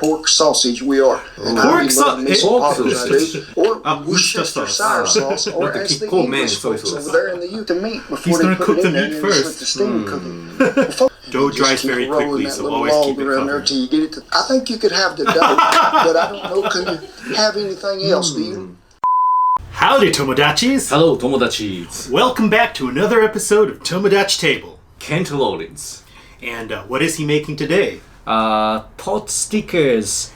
pork sausage we are. And I love me some poppers, I do. Or Worcestershire sauce, or as the English folks over there in the UK, the meat before they put it in there and just let the steam cook it. Dough dries very quickly, so always keep it covered. Till you get it to, I think you could have the dough, but I don't know, can you have anything else, do you? Howdy, Tomodachis! Hello, Tomodachis. Welcome back to another episode of Tomodachi Table. Kent Rollins. And what is he making today? Potstickers.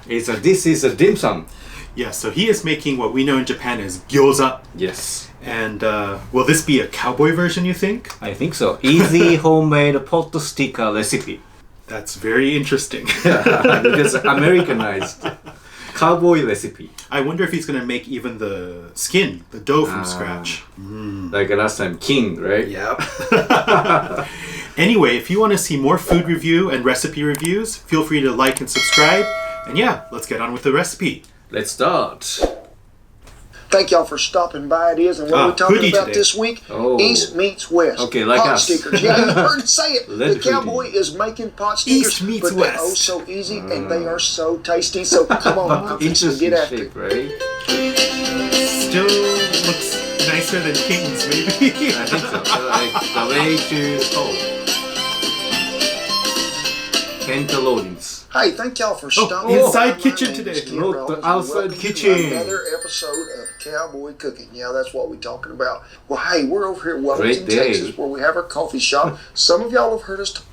This is a dim sum. Yeah, so he is making what we know in Japan as gyoza. Yes. And will this be a cowboy version, you think? I think so. Easy homemade pot sticker recipe. That's very interesting. Because Americanized. Cowboy recipe. I wonder if he's going to make even the skin, the dough from scratch. Like last time, King, right? Yep. Anyway, if you want to see more food review and recipe reviews, feel free to like and subscribe. And yeah, let's get on with the recipe. Let's start. Thank y'all for stopping by. It is, and what we're talking about today. This week, East meets West. Okay, like us. Potstickers. Yeah, you heard it say it. The cowboy is making potstickers, East meets but they're West. oh so easy, and they are so tasty. So come on, I'm fixing to get after it. Right? Still looks nicer than King's, maybe. I think so. Like the way to Kent Rollins. Hey, thank y'all for stopping inside by. kitchen My name today. is Kent Look, Rollins, the outside and welcome kitchen. to another episode of Cowboy Cooking. Yeah, that's what we're talking about. Well, hey, we're over here in Wellington, Texas, where we have our coffee shop. Some of y'all have heard us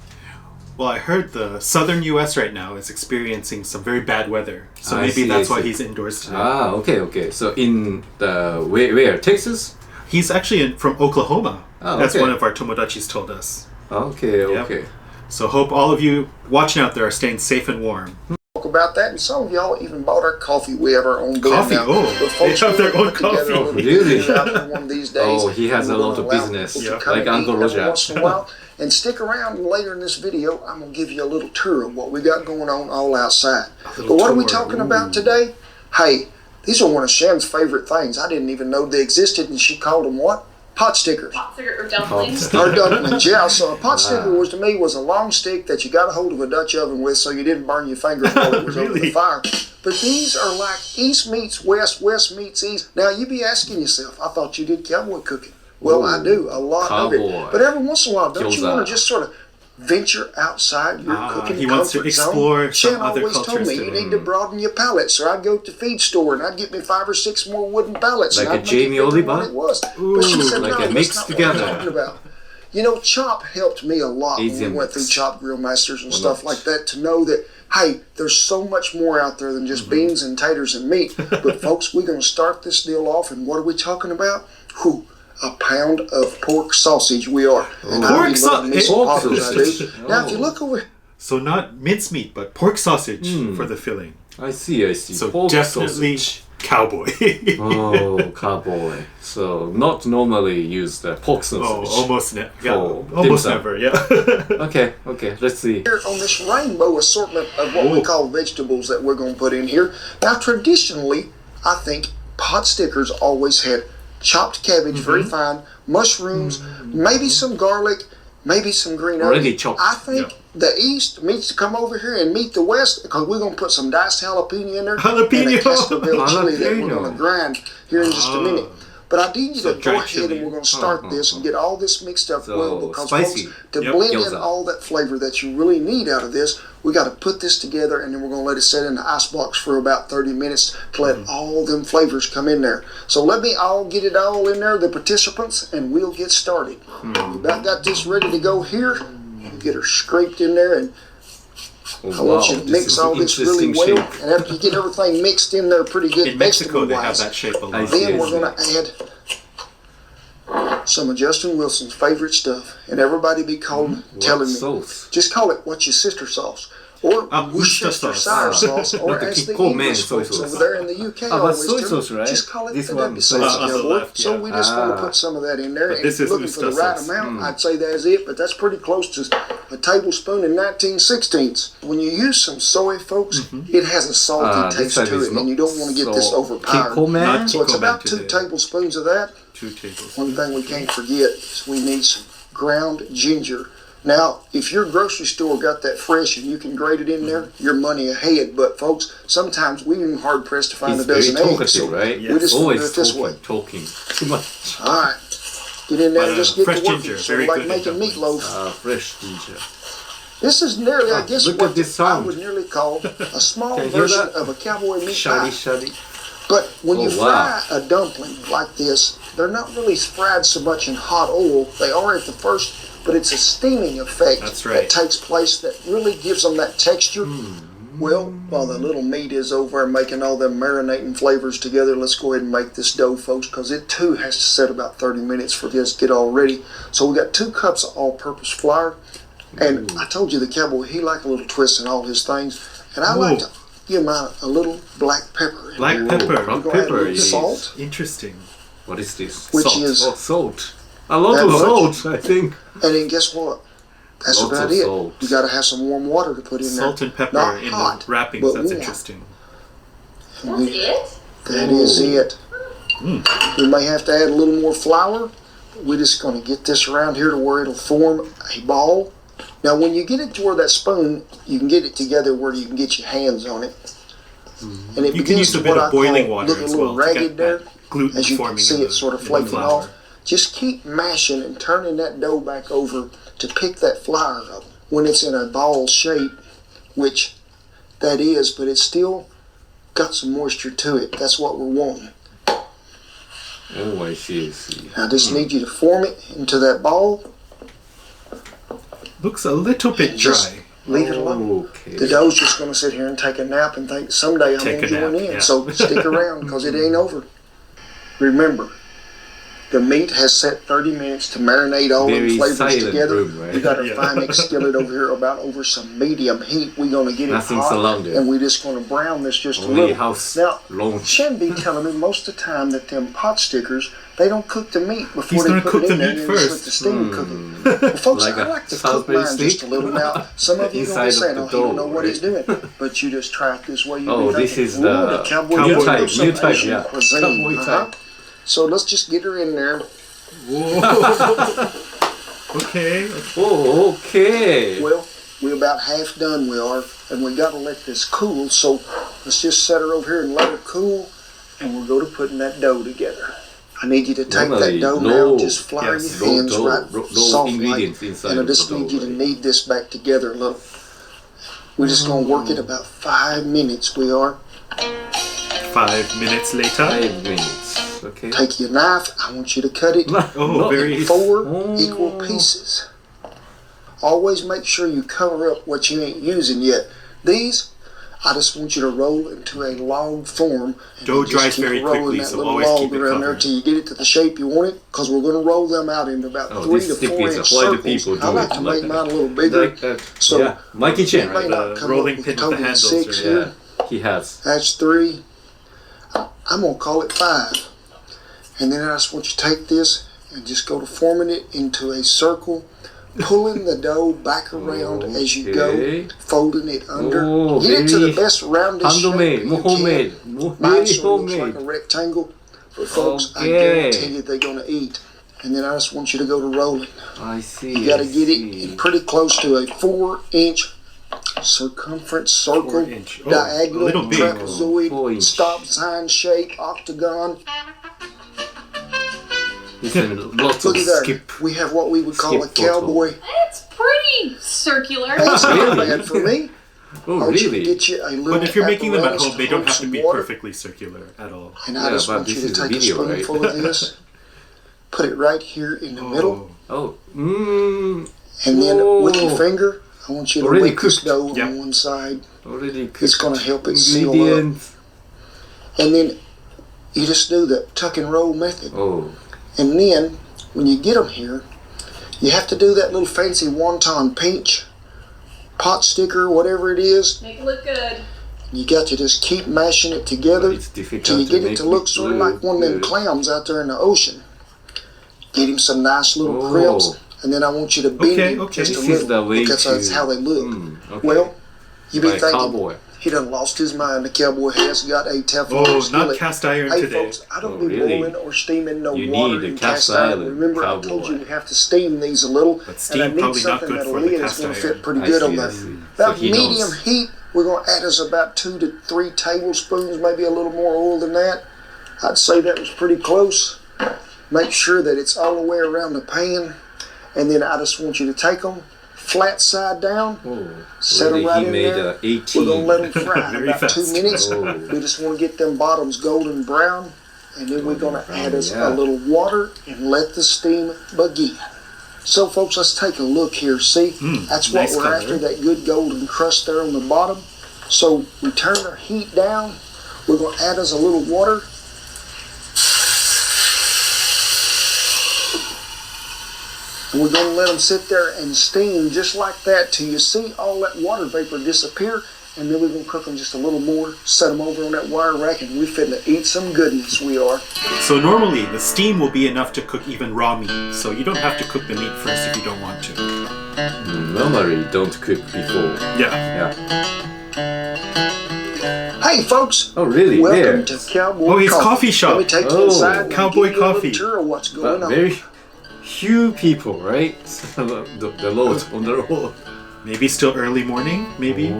Well, I heard the southern U.S. right now is experiencing some very bad weather. So I maybe see, that's I why see. he's indoors today. Okay. So in the where? Texas? He's actually from Oklahoma. Oh, That's okay. one of our Tomodachis told us. Okay. So hope all of you watching out there are staying safe and warm. talk about that, and some of y'all even bought our coffee. We have our own blend Coffee? now. Oh, But folks, they have their we're own gonna put together coffee. a little Really? dinner out there one of these days. Oh, he has and a we're lot gonna of allow business. people to Yep. come Like and Uncle eat every Roger. once in a while. And stick around later in this video. I'm going to give you a little tour of what we got going on all outside. But what are we talking about today? Hey, these are one of Sham's favorite things. I didn't even know they existed, and she called them what? Potstickers. Potsticker or dumplings. Or dumplings, yeah. So a pot sticker was, to me, was a long stick that you got a hold of a Dutch oven with so you didn't burn your fingers while it was over the Really? fire. But these are like East meets West, West meets East. Now, you be asking yourself, I thought you did cowboy cooking. Well, I do, a lot of Cowboy. it. But every once in a while, don't you Gyoza. want to just sort of venture outside your cooking he wants to comfort zone? explore some Shan other always told cultures me too. you need to broaden your palate. So I'd go to the feed store and I'd get me 5 or 6 more wooden pallets. Like and a I'd make Jamie it bigger than Oliver? what it was. Ooh, But she said, like no, a that's mix not together. what I'm talking about. You know, Chop helped me a lot when Asian we went through mix. Chop Grill Masters and Why stuff not? like that to know that, hey, there's so much more out there than just beans and taters and meat. But folks, we're going to start this deal off, and what are we talking about? Whew, a pound of pork sausage we are. And I Pork be loving me some Pork poppers, I sausage. do. Now, if you look over... So not mincemeat, but pork sausage for the filling. I see. So Pork definitely sausage. cowboy. Oh, cowboy. So not normally use the pork sausage. almost never. Yeah, Oh, dim almost sum. never. Yeah. Okay. Let's see. Here on this rainbow assortment of what we call vegetables that we're going to put in here. Now, traditionally, I think pot stickers always had chopped cabbage, very fine, mushrooms, maybe some garlic, maybe some green Already onions. chopped. I think the East needs to come over here and meet the West, because we're going to put some diced jalapeno in there. Jalapeno. And a Cascabel chili that we're Jalapeno. going to grind here in just a minute. But I need you So to go dried ahead chili. and we're going to start this and get all this mixed up So well, because spicy. folks, to Yep. blend in Gyoza. all that flavor that you really need out of this, we got to put this together, and then we're going to let it sit in the icebox for about 30 minutes to let all them flavors come in there. So let me all get it all in there, the participants, and we'll get started. We about got this ready to go here. Get her scraped in there, and I want you to mix all this really well. shape. And after you get everything mixed in there pretty good, In Mexico, they have vegetable-wise, that shape a I lot. see. then we're going to add some of Justin Wilson's favorite stuff, and everybody be calling, telling me, sauce? just call it what's your sister sauce, or Worcestershire Worcestershire sauce, or Not the as the Kiko man English soy folks sauce. over there in the UK but always soy do, sauce, right? just call it This the one, W soy sauce, sauce. On the cowboy. left, So yeah. we just want to put some of that in there, But and this if is you're looking for the Worcester right sauce. amount, I'd say that's it, but that's pretty close to a tablespoon and 19/16. When you use some soy, folks, it has a salty this taste time to is it, not and you don't want to get this so overpowered. Kiko man? Not So it's Kiko man about 2 today. tablespoons of that. 2 tablespoons. One thing we can't forget is we need some ground ginger. Now, if your grocery store got that fresh and you can grate it in there, you're money ahead. But folks, sometimes we're hard pressed to find He's a very dozen eggs. talkative, So right? we just do Always it this way. talking too much. All right, get in there and just get fresh to work. ginger, So very like good in making dumplings. meatloaf. Fresh ginger. This is nearly, I guess, look what at this I sound. would nearly call a small Can you hear version that? of a cowboy meat Shuddy, pie. shuddy. But when you Oh, wow. fry a dumpling like this, they're not really fried so much in hot oil. They are at the first, but it's a steaming effect That's right. that takes place that really gives them that texture. Well, while the little meat is over and making all them marinating flavors together, let's go ahead and make this dough, folks, because it too has to set about 30 minutes for this to get all ready. So we got 2 cups of all-purpose flour. And I told you the cowboy, he liked a little twist in all his things. And I like to give him a little black pepper. Black pepper. We're gonna add a Pepper little is- salt, Interesting. What is this? which Salt. is, Oh, salt. A lot That of much? salt, I think. and then guess what? That's Lots about of it. salt. You got to have some warm water to put in Salt there. and pepper Not in hot, the wrappings. but That's warm. interesting. That's it? That is it. We may have to add a little more flour. We're just going to get this around here to where it'll form a ball. Now, when you get it to where that spoon, you can get it together where you can get your hands on it. And it You can begins use a to bit what I of boiling call water look a as little well to ragged get there. that gluten As you can forming see in it sort of the flaking flour. off. Just keep mashing and turning that dough back over to pick that flour up. When it's in a ball shape, which that is, but it's still got some moisture to it. That's what we're wanting. Oh, I see, I see. I just need you to form it into that ball. Looks a little bit Just dry. leave it alone. Okay. The dough's just going to sit here and take a nap and think someday I'm Take going to a join nap, in. yeah. So stick around because it ain't over. Remember, the meat has set 30 minutes to marinate all Very the flavors silent together. room, right? We got our Yeah. Finex skillet over here about over some medium heat. We're going to get Nothing it hot, surrounded. and we're just going to brown this just a Only little. house Now, long. Shen be telling me most of the time that them pot stickers, they don't cook the meat before He's they gonna put cook it in the there meat and then just let first. the steam cook it. Well, folks, Like I a like to cook Salisbury mine just a steak? little. Now, some of you Inside going to of say, the no, he don't know dough, what he's doing. right? But you just try it this way. You'll Oh, be this thinking, is "Ooh, the cowboy new Dumplings type, or some new type, Asian yeah. cuisine." Cowboy type. So let's just get her in there. Okay. Oh, okay. Well, we're about half done, we are, and we got to let this cool. So let's just set her over here and let her cool, and we'll go to putting that dough together. I need you to take Normally, that dough no- now, just flour yes, your hands right no soft ingredients like, inside and I of the just need dough, you to right? knead this back together a little. We're just going to work it about 5 minutes, we are. 5 minutes later. 5 minutes. Okay. Take your knife, I want you to cut it Oh, very. 4 equal pieces. Always make sure you cover up what you ain't using yet. These, I just want you to roll into a log form. And Dough you just dries keep very rolling quickly, that so little always log keep it around there covered. till you get it to the shape you want it, because we're going to roll them out into about Oh, 3 this to 4 tip is inch why do circles. people do I like it to like make that? mine a little bigger. Like that. So, yeah. Mikey it Chen, may right? not The come rolling up with pin with the total handles, 6 right? here. Yeah. He has. That's 3. I'm going to call it 5. And then I just want you to take this and just go to forming it into a circle, pulling the dough back around as you Okay. go, folding it under. Oh, Get it to the very best roundest shape Handmade, you homemade, can. very Mine sort of looks like homemade. a rectangle, but folks, I Okay. guarantee you they're going to eat. And then I just want you to go to rolling. I see. You got to I get see. it pretty close to a 4-inch circumference circle, 4-inch. Oh, a diagonal, little big. trapezoid, 4-inch. stop sign shape, octagon. Listen, lots of Look at there. skip. We have what we would call a Skip photo. cowboy. It's pretty circular. That's not Really? bad for me. Oh, I want you to really? get you a little But if you're making them at apparatus home, they don't hold have to some be water. perfectly circular at all. And I Yeah, just but want you this to is a take a video, right? spoonful of this, put it right here in the middle, Oh. Mmm. and then with Oh. your finger, I want you to Already wet this cooked. dough Yep. on one side. Already cooked. It's going to help it seal up. Ingredients. And then you just do the tuck and roll method. Oh. And then, when you get them here, you have to do that little fancy wonton pinch, pot sticker, whatever it is. Make it look good. You got to just keep mashing it together It's difficult till you to get it make to look sort of like one of them good. clams out there in the ocean. Get him some nice little Oh. crimps, and then I want you to bend Okay, him okay. just a This is the little, way because that's to- how they look. Mm, okay. Well, you be Like thinking, cowboy. He done lost his mind. The cowboy has got a Teflon Oh, skillet. not cast iron Hey today. folks, I don't Oh, be really? boiling or steaming no You water need a in cast cast iron. iron Remember, I told cowboy. you we have to steam these a little. But steam and I need probably not something good that'll for the lid is cast going to fit iron. pretty I good see, on I there. see. About So he medium knows. heat, we're going to add us about 2 to 3 tablespoons, maybe a little more oil than that. I'd say that was pretty close. Make sure that it's all the way around the pan. And then I just want you to take them flat side down. Oh, Set them already right he in made there. 18. We're going to let them fry in Very about 2 fast. minutes. Oh. We just want to get them bottoms golden brown. And then we're going to add us yeah. a little water and let the steam begin. So, folks, let's take a look here. See, that's what nice we're color. after, that good golden crust there on the bottom. So, we turn our heat down. We're going to add us a little water. And we're going to let them sit there and steam just like that till you see all that water vapor disappear. And then we're going to cook them just a little more, set them over on that wire rack, and we're fitting to eat some goodness, we are. So normally the steam will be enough to cook even raw meat. So you don't have to cook the meat first if you don't want to. Normally, don't cook before. Yeah. Yeah. Hey, folks. Oh, really? Welcome There. to Cowboy Oh, his Coffee. coffee shop. Let me take you Oh, inside and Cowboy give you a Coffee. little tour of what's going But on. very few people, right? the road, on the road. Maybe still early morning, maybe.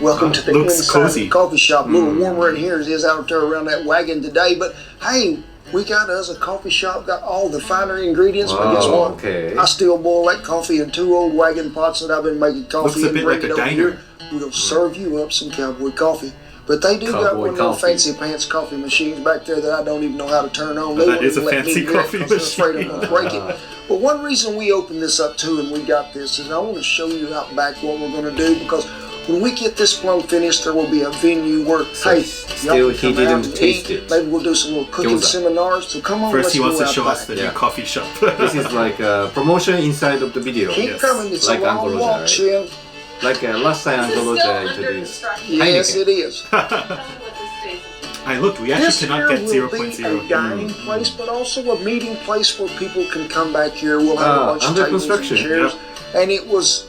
Welcome to the looks inside cozy. of the coffee shop. A little warmer in here as it is out there around that wagon today. But hey, we got us a coffee shop, got all the finer ingredients. But guess Wow, what? okay. I still boil that coffee in 2 old wagon pots that I've been making coffee Looks a and bit bring like it a over diner. here. We're going to serve you up some Cowboy coffee. But they do got Cowboy one of those coffee. fancy pants coffee machines back there that I don't even know how to turn on. That They won't is a even let me fancy do it coffee 'cause they're afraid I'm machine. going to break it. But one reason we opened this up too and we got this is I want to show you out back what we're going to do, because when we get this plum finished, there will be a venue where, hey, still y'all he can come out didn't and taste eat. it. Maybe we'll do some little cooking Gyoza. seminars. So come on, First let's he wants go to out show back. us the Yeah. new coffee shop. This is like a promotion inside of the video. Keep Yes. coming. It's Like a long Uncle walk, Roger, Shin. Like last time This is Uncle still Roger under introduced. construction. Yes, Heineken. it is. Tell me what this tastes like. I looked, we actually This cannot here get will be 0.0. a dining place, but also a meeting place where people can come back here. We'll have a bunch of under tables construction, and chairs. And it was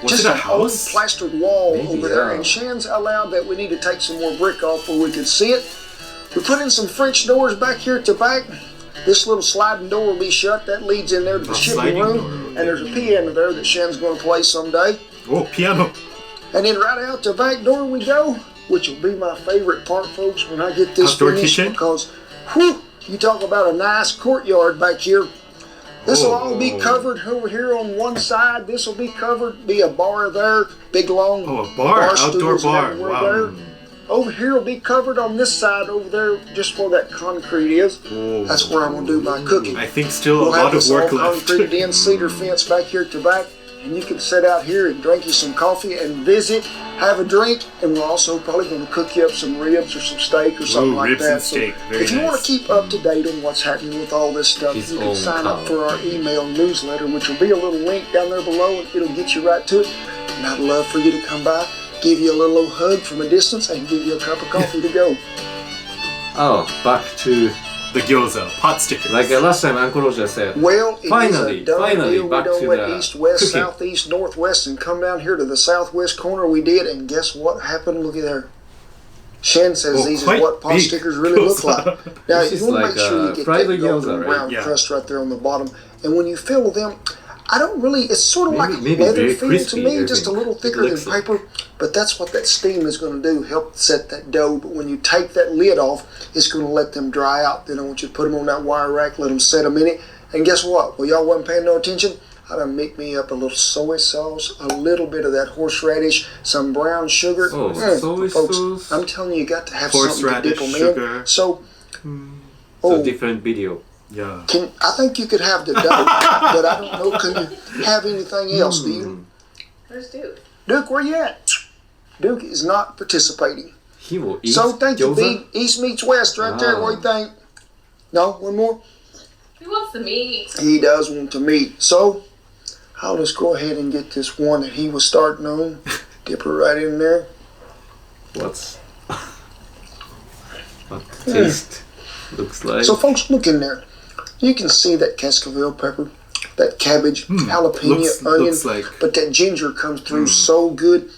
Was just it a an old house? plastered wall Maybe, over there. yeah. And Shan's allowed that we need to take some more brick off where we could see it. We put in some French doors back here at the back. This little sliding door will be shut. That leads in there to the A shipping sliding room. door, And there's a piano there that Shan's going to play someday. Oh, piano. And then right out the back door we go, which will be my favorite part, folks, when I get this Outdoor finished, kitchen? because, whew, you talk about a nice courtyard back here. This will all be covered over here on one side. This will be covered, be a bar there, big long Oh, a bar, outdoor stools and bar. everywhere Wow. there. Over here will be covered on this side over there, just where that concrete is. Oh. That's where I'm going to do my cooking. I think still We'll a have lot of this all work left. concreted in, cedar fence back here at the back, and you can sit out here and drink you some coffee and visit, have a drink, and we're also probably going to cook you up some ribs or some steak or something Ooh, like ribs that. and steak. Very if you want nice. to keep up to date on what's happening with all this stuff, His you can own sign up cow. for our email newsletter, which will be a little link down there below, and it'll get you right to it. And I'd love for you to come by, give you a little old hug from a distance, and give you a cup of coffee to go. Oh, back to The gyoza, Potstickers. like last time Uncle Roger said. Well, it Finally, is a done finally, deal. We back don't to went the east, west, cooking. southeast, northwest, and come down here to the southwest corner. We did, and guess what happened? Look at there. Shan says Oh, these is quite what pot big stickers really look gyoza. like. Now, This is you want to like, make sure you get fried that golden gyoza, right? brown Yeah. crust right there on the bottom. And when you fill them, I don't really, it's sort of like a Maybe leather very feel crispy, to me, I just a think. little It thicker than looks like. paper. But that's what that steam is going to do, help set that dough. But when you take that lid off, it's going to let them dry out. Then I want you to put them on that wire rack, let them set a minute. And guess what? Well, y'all wasn't paying no attention. I done make me up a little soy sauce, a little bit of that horseradish, some brown sugar. Oh, soy folks, sauce. I'm telling you, you got to have something to dip Horseradish, them sugar. in. So, So different video. Yeah. I think you could have the dough, but I don't know, can you have anything else, do you? Where's Duke? Duke, where you at? Duke is not participating. He will eat So thank you, gyoza. B. East meets West right there. Ah. What do you think? No, one more? He wants the meat. He does want to meet. So I'll just go ahead and get this one that he was starting on. Dip her right in there. What's what the taste looks like? So folks, look in there. You can see that cascaville pepper, that cabbage, jalapeno, Looks onion, like but that ginger comes through so good.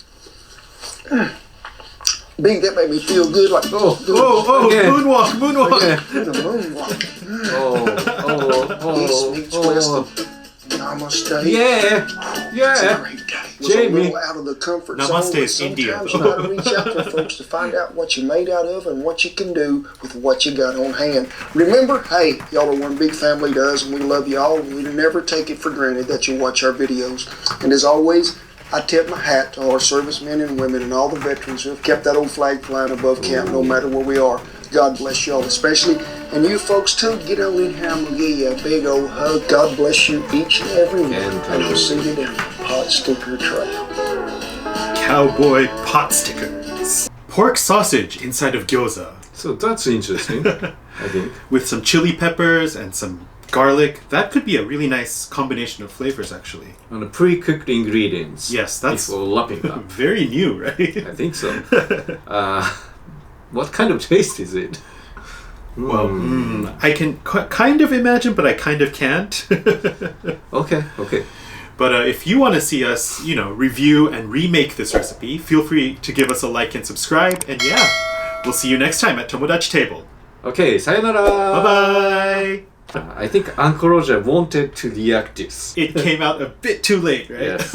Bing, that made me feel good. Like, Oh, Again. moonwalk. Okay. the moonwalk. East meets west. Namaste. Yeah. It's a Yeah. great day. It was Jamie. a little out of the comfort Namaste zone. But is India, sometimes though. you gotta reach out to folks to find out what you're made out of and what you can do with what you got on hand. Remember, hey, y'all are one big family to us, and we love y'all, and we never take it for granted that you watch our videos. And as always, I tip my hat to all our servicemen and women and all the veterans who have kept that old flag flying above camp no matter where we are. God bless y'all especially. And you folks too, get on in here. I'm going to give you a big old hug. God bless you each and every one as you're seated in the pot sticker tray. Cowboy Potstickers. Pork sausage inside of gyoza So that's interesting, I think. with some chili peppers and some garlic. That could be a really nice combination of flavors, actually. On the pre-cooked ingredients. Yes, that's before lapping up. very new, right? I think so. What kind of taste is it? Well, I can kind of imagine, but I kind of can't. Okay. But if you want to see us, review and remake this recipe, feel free to give us a like and subscribe. And yeah, we'll see you next time at Tomodachis Table. Okay, sayonara. Bye-bye. I think Uncle Roger wanted to react this. It came out a bit too late, right? Yes.